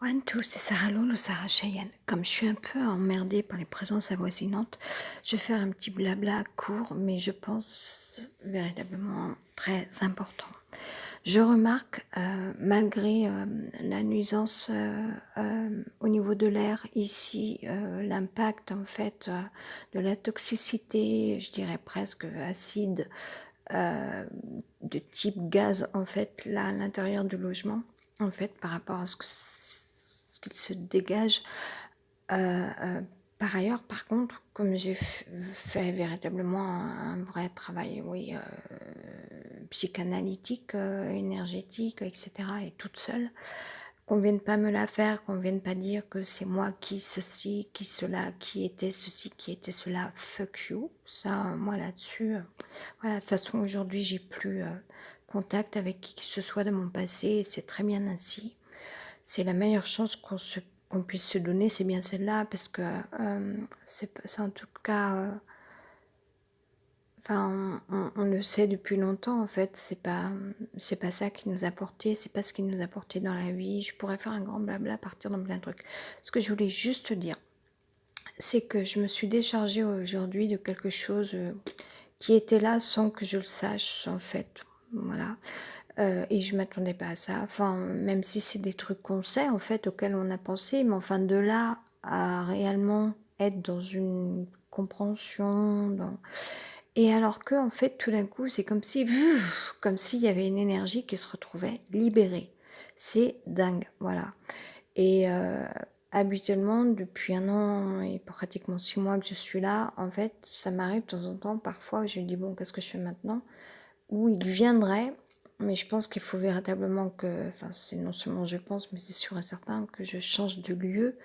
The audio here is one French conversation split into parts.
One, two, c'est Sarah Lolo, Sarah Cheyenne. Comme je suis un peu emmerdée par les présences avoisinantes, je vais faire un petit blabla court, mais je pense véritablement très important. Je remarque, malgré la nuisance au niveau de l'air ici, l'impact en fait de la toxicité, je dirais presque acide, de type gaz en fait là à l'intérieur du logement, en fait par rapport à ce qu'il se dégage. Euh, euh, Par ailleurs, par contre, comme j'ai fait véritablement un vrai travail, oui, psychanalytique, énergétique, etc., et toute seule, qu'on vienne pas me la faire, qu'on vienne pas dire que c'est moi qui ceci, qui cela, qui était ceci, qui était cela, fuck you. Ça, moi là-dessus, voilà, de toute façon aujourd'hui j'ai plus contact avec qui que ce soit de mon passé, et c'est très bien ainsi. C'est la meilleure chance qu'on puisse se donner, c'est bien celle-là, parce que c'est en tout cas, enfin, on le sait depuis longtemps en fait, c'est pas ça qui nous a porté, c'est pas ce qui nous a porté dans la vie. Je pourrais faire un grand blabla, partir dans plein de trucs. Ce que je voulais juste dire, c'est que je me suis déchargée aujourd'hui de quelque chose qui était là sans que je le sache en fait, voilà. Et je m'attendais pas à ça, enfin, même si c'est des trucs qu'on sait en fait, auxquels on a pensé, mais enfin de là à réellement être dans une compréhension, et alors que en fait tout d'un coup c'est comme si comme s'il y avait une énergie qui se retrouvait libérée. C'est dingue, voilà. Et habituellement depuis 1 an et pratiquement 6 mois que je suis là, en fait ça m'arrive de temps en temps parfois où je me dis bon, qu'est-ce que je fais maintenant, où il viendrait, mais je pense qu'il faut véritablement que, enfin c'est non seulement je pense, mais c'est sûr et certain que je change de lieu.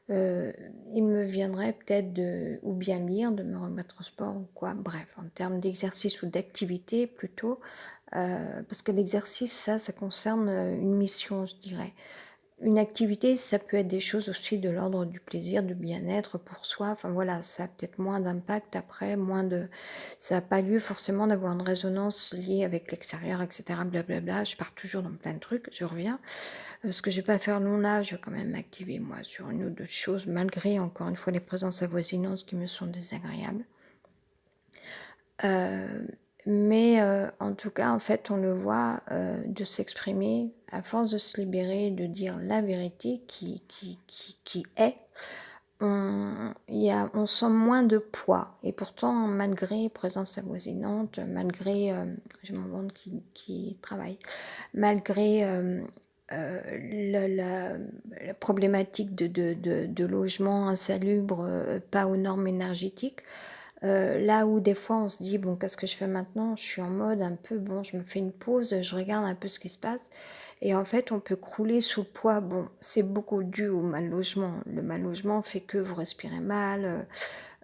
Il me viendrait peut-être de, ou bien lire, de me remettre au sport ou quoi, bref, en termes d'exercice ou d'activité plutôt, parce que l'exercice, ça concerne une mission, je dirais. Une activité, ça peut être des choses aussi de l'ordre du plaisir, du bien-être pour soi. Enfin voilà, ça a peut-être moins d'impact après, moins de... Ça n'a pas lieu forcément d'avoir une résonance liée avec l'extérieur, etc. Blablabla. Je pars toujours dans plein de trucs, je reviens. Ce que je vais pas faire long là, je vais quand même m'activer moi sur une ou deux choses, malgré encore une fois les présences avoisinantes qui me sont désagréables. Mais en tout cas, en fait, on le voit de s'exprimer, à force de se libérer, de dire la vérité qui est, on sent moins de poids. Et pourtant, malgré présence avoisinante, malgré, je m'en vante qui travaille, malgré la problématique de logement insalubre, pas aux normes énergétiques, là où des fois on se dit bon, qu'est-ce que je fais maintenant, je suis en mode un peu bon, je me fais une pause, je regarde un peu ce qui se passe, et en fait on peut crouler sous le poids. Bon, c'est beaucoup dû au mal logement. Le mal logement fait que vous respirez mal,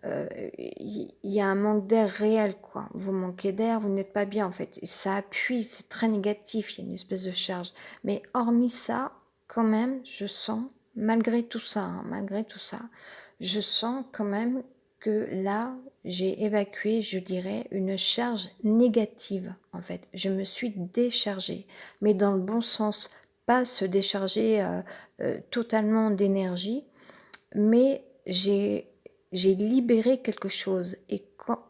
y a un manque d'air réel, quoi. Vous manquez d'air, vous n'êtes pas bien en fait, et ça appuie, c'est très négatif, il y a une espèce de charge. Mais hormis ça, quand même, je sens, malgré tout ça, hein, malgré tout ça, je sens quand même que là, j'ai évacué, je dirais, une charge négative, en fait. Je me suis déchargée, mais dans le bon sens, pas se décharger totalement d'énergie, mais j'ai libéré quelque chose. Et quand,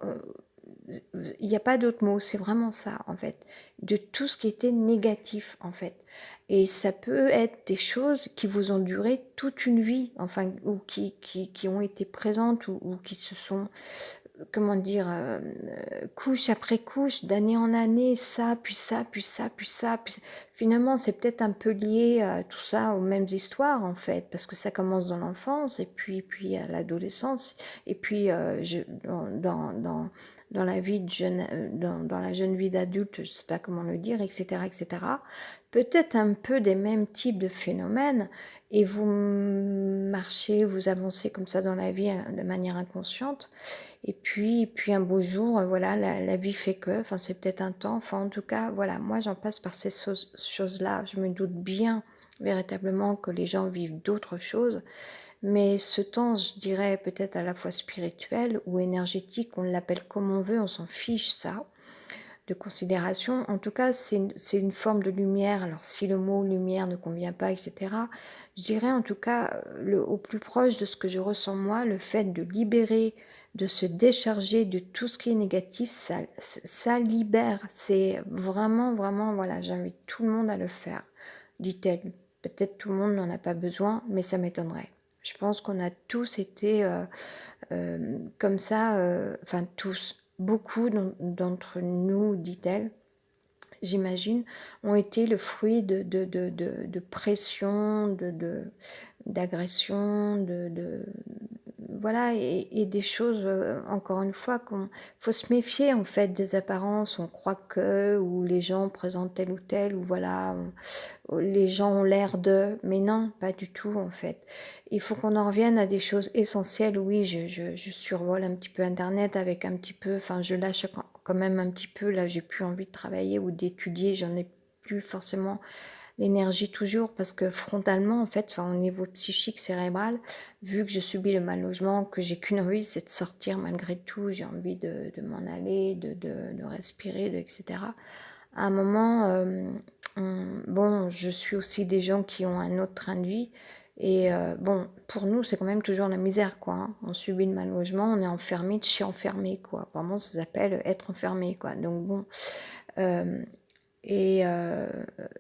il n'y a pas d'autre mot, c'est vraiment ça en fait, de tout ce qui était négatif en fait. Et ça peut être des choses qui vous ont duré toute une vie, enfin, ou qui ont été présentes, ou qui se sont, comment dire, couche après couche, d'année en année, ça, puis ça, puis ça, puis ça. Puis... Finalement, c'est peut-être un peu lié à tout ça, aux mêmes histoires en fait, parce que ça commence dans l'enfance, et puis à l'adolescence, et puis dans la vie de jeune, dans la jeune vie d'adulte, je ne sais pas comment le dire, etc., etc. Peut-être un peu des mêmes types de phénomènes, et vous marchez, vous avancez comme ça dans la vie de manière inconsciente, et puis un beau jour, voilà, la vie fait que, enfin c'est peut-être un temps, enfin en tout cas, voilà, moi j'en passe par ces choses-là. Je me doute bien véritablement que les gens vivent d'autres choses, mais ce temps, je dirais peut-être à la fois spirituel ou énergétique, on l'appelle comme on veut, on s'en fiche ça. de considération. En tout cas, c'est une forme de lumière. Alors, si le mot lumière ne convient pas, etc., je dirais en tout cas, au plus proche de ce que je ressens moi, le fait de libérer, de se décharger de tout ce qui est négatif, ça libère. C'est vraiment, vraiment, voilà, j'invite tout le monde à le faire, dit-elle. Peut-être tout le monde n'en a pas besoin, mais ça m'étonnerait. Je pense qu'on a tous été comme ça, enfin tous, beaucoup d'entre nous, dit-elle, j'imagine, ont été le fruit de pression, d'agression, voilà, et des choses, encore une fois, qu'on faut se méfier en fait des apparences. On croit que, ou les gens présentent tel ou tel, ou voilà, les gens ont l'air de, mais non, pas du tout en fait. Il faut qu'on en revienne à des choses essentielles. Oui, je survole un petit peu Internet avec un petit peu, enfin je lâche quand même un petit peu, là j'ai plus envie de travailler ou d'étudier, j'en ai plus forcément l'énergie toujours, parce que frontalement en fait, enfin, au niveau psychique, cérébral, vu que je subis le mal logement, que j'ai qu'une envie, c'est de sortir malgré tout, j'ai envie de m'en aller, de respirer, etc. À un moment, bon, je suis aussi des gens qui ont un autre train de vie. Et bon, pour nous, c'est quand même toujours la misère, quoi. Hein. On subit le mal logement, on est enfermé de chez enfermé, quoi. Vraiment, ça s'appelle être enfermé, quoi. Donc bon, euh, et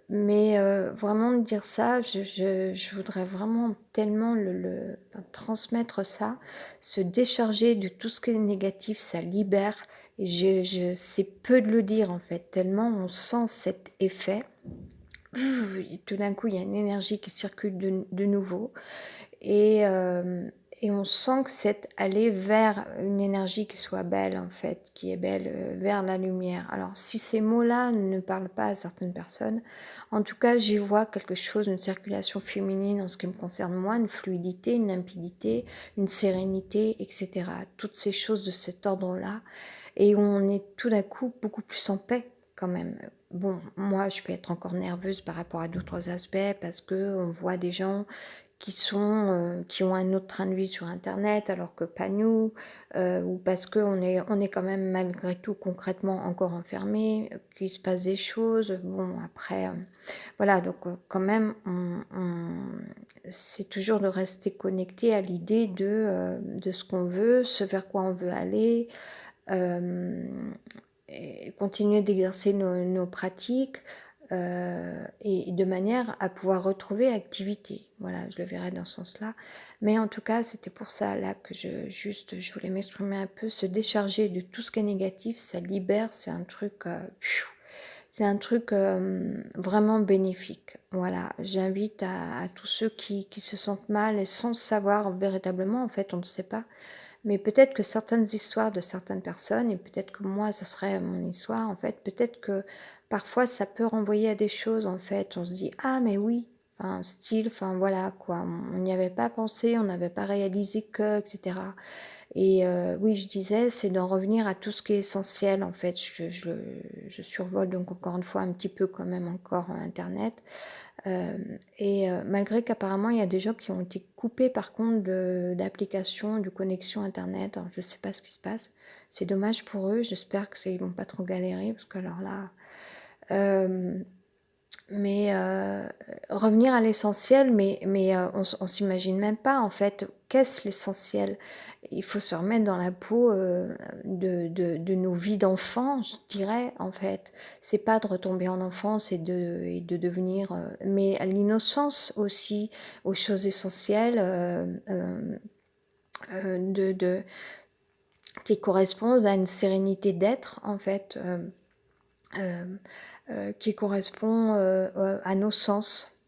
mais vraiment dire ça, je voudrais vraiment tellement enfin, transmettre ça, se décharger de tout ce qui est négatif, ça libère. Et c'est peu de le dire en fait, tellement on sent cet effet. Tout d'un coup, il y a une énergie qui circule de nouveau. Et, euh, et on sent que c'est aller vers une énergie qui soit belle, en fait, qui est belle, vers la lumière. Alors, si ces mots-là ne parlent pas à certaines personnes, en tout cas, j'y vois quelque chose, une circulation féminine en ce qui me concerne moi, une fluidité, une limpidité, une sérénité, etc. Toutes ces choses de cet ordre-là. Et où on est tout d'un coup beaucoup plus en paix, quand même. Bon, moi, je peux être encore nerveuse par rapport à d'autres aspects parce que on voit des gens qui ont un autre train de vie sur Internet alors que pas nous, ou parce on est quand même malgré tout concrètement encore enfermé, qu'il se passe des choses. Bon, après, voilà, donc quand même, c'est toujours de rester connecté à l'idée de ce qu'on veut, ce vers quoi on veut aller, euh, et continuer d'exercer nos pratiques, et de manière à pouvoir retrouver activité. Voilà, je le verrai dans ce sens-là. Mais en tout cas, c'était pour ça là que je voulais m'exprimer un peu, se décharger de tout ce qui est négatif, ça libère, c'est un truc vraiment bénéfique. Voilà, j'invite à tous ceux qui se sentent mal et sans savoir véritablement, en fait, on ne sait pas, mais peut-être que certaines histoires de certaines personnes, et peut-être que moi, ça serait mon histoire, en fait, peut-être que parfois ça peut renvoyer à des choses, en fait. On se dit, ah, mais oui, enfin, style, enfin, voilà, quoi. On n'y avait pas pensé, on n'avait pas réalisé que, etc. Et oui, je disais, c'est d'en revenir à tout ce qui est essentiel, en fait. Je survole donc encore une fois un petit peu quand même encore Internet. Malgré qu'apparemment, il y a des gens qui ont été coupés par contre d'applications, de connexion Internet. Alors, je ne sais pas ce qui se passe. C'est dommage pour eux. J'espère qu'ils ne vont pas trop galérer parce que alors là... Euh, mais revenir à l'essentiel, mais on s'imagine même pas en fait qu'est-ce l'essentiel. Il faut se remettre dans la peau de nos vies d'enfants, je dirais en fait. C'est pas de retomber en enfance et de devenir, mais à l'innocence aussi, aux choses essentielles de qui correspondent à une sérénité d'être en fait. Euh, qui correspond à nos sens,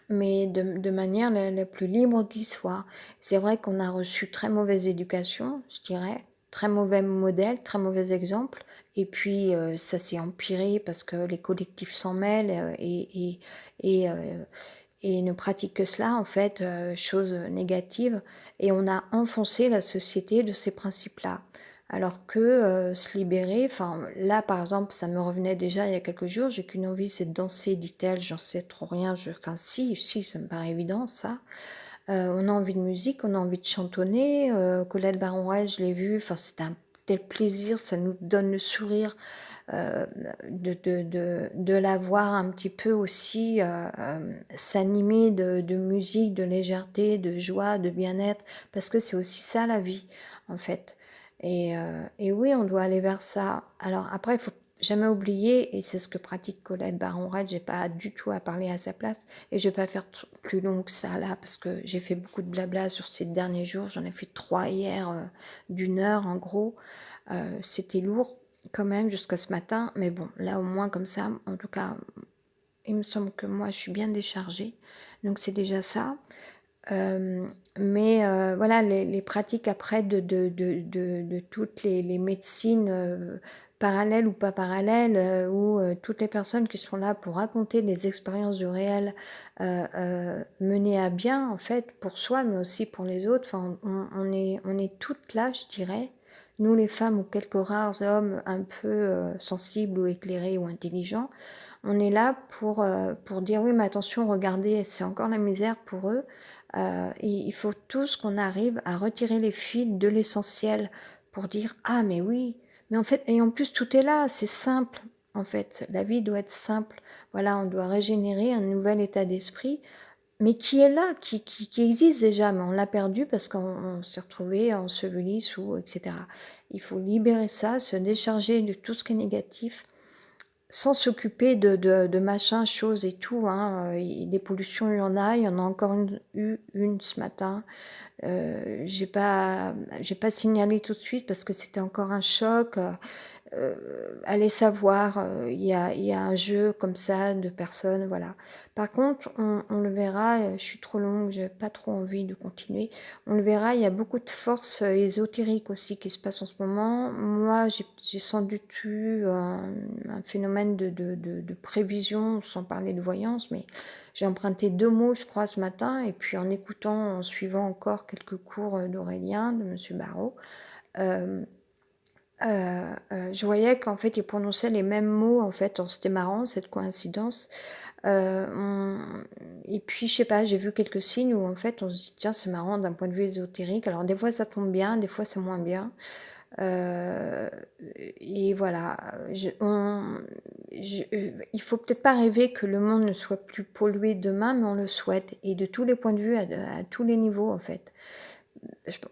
mais de manière la plus libre qui soit. C'est vrai qu'on a reçu très mauvaise éducation, je dirais, très mauvais modèle, très mauvais exemple, et puis ça s'est empiré parce que les collectifs s'en mêlent et, et ne pratiquent que cela, en fait, chose négative, et on a enfoncé la société de ces principes-là. Alors que se libérer, enfin là par exemple, ça me revenait déjà il y a quelques jours, j'ai qu'une envie, c'est de danser, dit-elle, j'en sais trop rien, enfin si, ça me paraît évident ça. On a envie de musique, on a envie de chantonner, Colette Baron-Ruel, je l'ai vu, enfin c'est un tel plaisir, ça nous donne le sourire, de la voir un petit peu aussi, s'animer de musique, de légèreté, de joie, de bien-être, parce que c'est aussi ça la vie, en fait. Et oui, on doit aller vers ça. Alors après, il faut jamais oublier, et c'est ce que pratique Colette Baron-Red, j'ai pas du tout à parler à sa place, et je vais pas faire plus long que ça là, parce que j'ai fait beaucoup de blabla sur ces derniers jours, j'en ai fait 3 hier, d'1 heure en gros. C'était lourd quand même jusqu'à ce matin, mais bon, là au moins comme ça, en tout cas, il me semble que moi je suis bien déchargée, donc c'est déjà ça. Mais voilà, les pratiques après de toutes les médecines, parallèles ou pas parallèles, ou toutes les personnes qui sont là pour raconter des expériences du réel, menées à bien en fait, pour soi, mais aussi pour les autres. Enfin, on est toutes là, je dirais, nous les femmes ou quelques rares hommes un peu sensibles ou éclairés ou intelligents, on est là pour dire oui, mais attention, regardez, c'est encore la misère pour eux. Il faut tous qu'on arrive à retirer les fils de l'essentiel pour dire ah mais oui, mais en fait, et en plus tout est là, c'est simple en fait, la vie doit être simple. Voilà, on doit régénérer un nouvel état d'esprit, mais qui est là, qui existe déjà, mais on l'a perdu parce qu'on s'est retrouvé enseveli sous, etc. Il faut libérer ça, se décharger de tout ce qui est négatif, sans s'occuper de machin, choses et tout, hein. Des pollutions, il y en a encore eu une ce matin. J'ai pas signalé tout de suite parce que c'était encore un choc. Allez savoir, il y a un jeu comme ça de personnes, voilà. Par contre, on le verra, je suis trop longue, j'ai pas trop envie de continuer. On le verra, il y a beaucoup de forces ésotériques aussi qui se passent en ce moment. Moi, j'ai sans doute eu un phénomène de prévision, sans parler de voyance, mais j'ai emprunté 2 mots, je crois, ce matin, et puis en écoutant, en suivant encore quelques cours d'Aurélien, de Monsieur Barrault, je voyais qu'en fait, il prononçait les mêmes mots, en fait. Alors, c'était marrant, cette coïncidence. Et puis, je sais pas, j'ai vu quelques signes où, en fait, on se dit, tiens, c'est marrant d'un point de vue ésotérique. Alors, des fois, ça tombe bien, des fois, c'est moins bien. Et voilà, il faut peut-être pas rêver que le monde ne soit plus pollué demain, mais on le souhaite. Et de tous les points de vue, à tous les niveaux, en fait.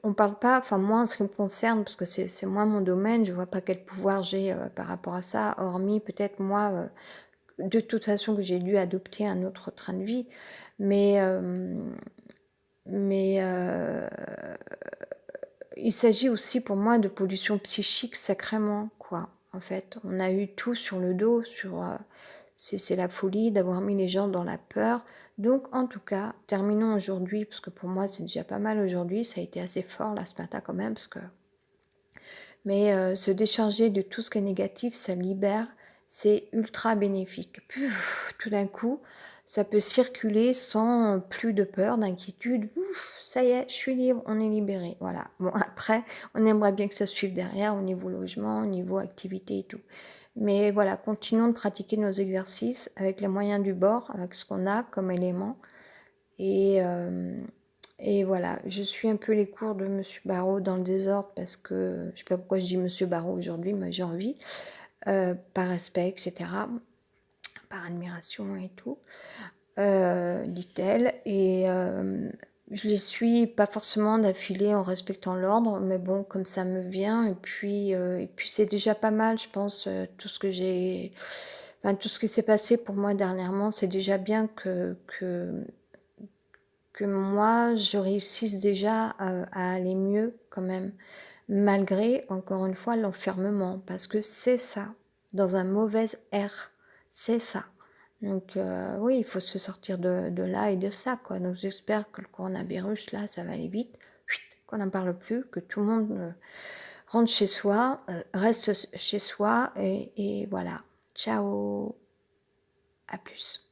On parle pas, enfin moi en ce qui me concerne, parce que c'est moi mon domaine, je vois pas quel pouvoir j'ai par rapport à ça, hormis peut-être moi, de toute façon que j'ai dû adopter un autre train de vie, mais, mais il s'agit aussi pour moi de pollution psychique sacrément, quoi. En fait, on a eu tout sur le dos, c'est la folie d'avoir mis les gens dans la peur. Donc, en tout cas, terminons aujourd'hui, parce que pour moi, c'est déjà pas mal aujourd'hui. Ça a été assez fort là ce matin quand même, mais se décharger de tout ce qui est négatif, ça libère, c'est ultra bénéfique. Tout d'un coup, ça peut circuler sans plus de peur, d'inquiétude. Ça y est, je suis libre, on est libéré. Voilà. Bon, après, on aimerait bien que ça suive derrière au niveau logement, au niveau activité et tout. Mais voilà, continuons de pratiquer nos exercices avec les moyens du bord, avec ce qu'on a comme élément. Et, voilà, je suis un peu les cours de Monsieur Barrault dans le désordre parce que je sais pas pourquoi je dis Monsieur Barrault aujourd'hui, mais j'ai envie, par respect, etc., par admiration et tout, dit-elle. Et je les suis pas forcément d'affilée en respectant l'ordre, mais bon, comme ça me vient. Et puis c'est déjà pas mal, je pense, tout ce que j'ai, enfin tout ce qui s'est passé pour moi dernièrement, c'est déjà bien que moi, je réussisse déjà à aller mieux quand même, malgré, encore une fois, l'enfermement, parce que c'est ça, dans un mauvais air, c'est ça. Donc oui, il faut se sortir de là et de ça, quoi. Donc j'espère que le coronavirus, là, ça va aller vite, qu'on n'en parle plus, que tout le monde rentre chez soi, reste chez soi, et voilà. Ciao, à plus.